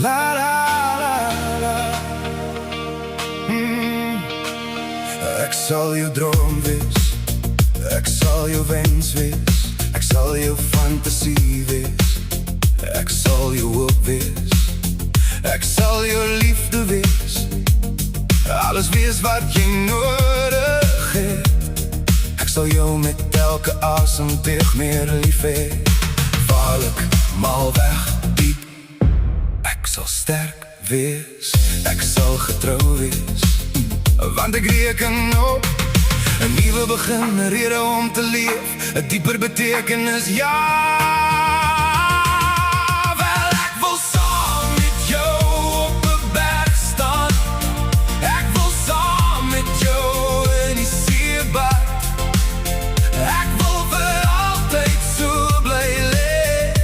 La la la la. Ek sal jou droom wees, ek sal jou wens wees, ek sal jou fantasie wees, ek sal jou hoop wees, ek sal jou liefde wees, alles wees wat jy nodig het. Ek sal jou met elke asemteug meer lief hê. Waarlik, mal weg, diep. Ek sal sterk wees, ek sal getrou wees, want ek reken op 'n nuwe begin, 'n rede om te leef, 'n dieper betekenis, ja. Wel, ek wil saam met jou op 'n berg staan. Ek wil saam met jou in die see bad. Ek wil vir altyd so bly leef,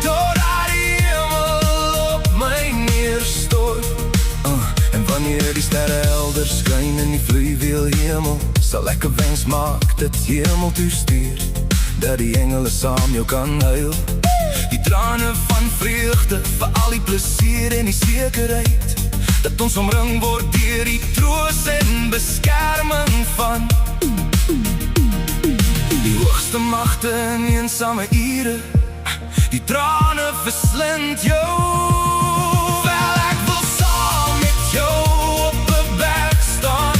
totdat die hemel op my neerstort. En wanneer die sterre helder skyn in die vleuweel hemel, sal ek 'n wens maak dit hemel toestuur, dat die engele saam jou kan huil. Die trane van vreugde vir al die plesier en die sekerheid, dat ons omring word deur die troos en beskerming van die hoogste magte in eensame ure. Die trane verslind jou. Wel, ek wil saam met jou op 'n berg staan.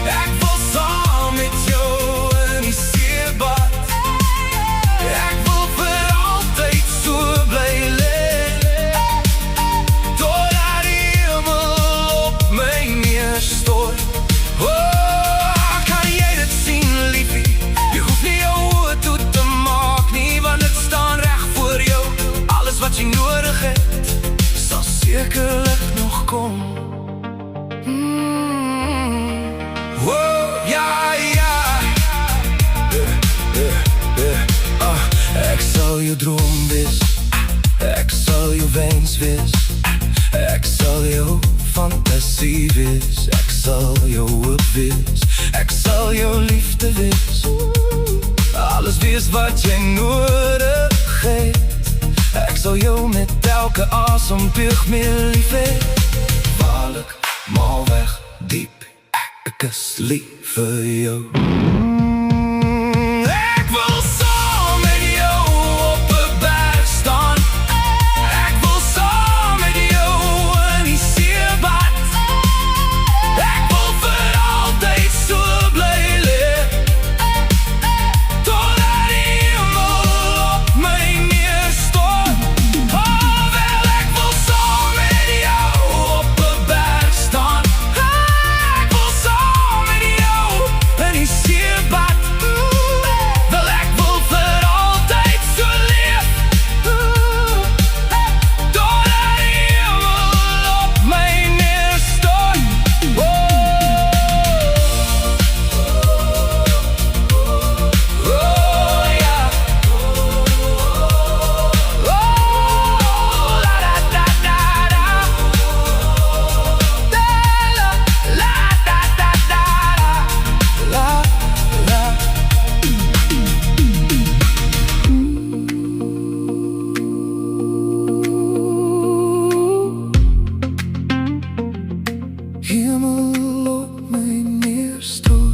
Ek wil saam met jou in die see bad. Ek wil vir altyd so bly leef, totdat die hemel op my neerstort. Oh, kan jy dit sien, liefie? Jy hoef nie jou oë toe te maak nie, want dit staan reg voor jou. Alles wat jy nodig het, sal sekerlik nog kom. Oh, ja, ja. Ek sal jou droom wees, ek sal jou wens wees, ek sal jou fantasie wees, ek sal jou hoop wees, ek sal jou liefde wees, alles wees wat jy nodig het. Ek sal jou met elke asemteug meer lief hê. Waarlik, mal weg, diep, ek is lief vir jou. Ek wil saam met jou op 'n berg staan. Ek wil saam met jou in die see bad. Ek wil vir altyd so bly leef, totdat die hemel op my neerstort. Oh, wel, ek wil saam met jou op 'n berg staan. Ek wil saam met jou in die see bad. Wel, ek wil vir altyd so leef, totdat die hemel op my neerstort. Oh, ja. Oh, la da da da da. Da la la da da da da. La la. Hemel op my neerstort.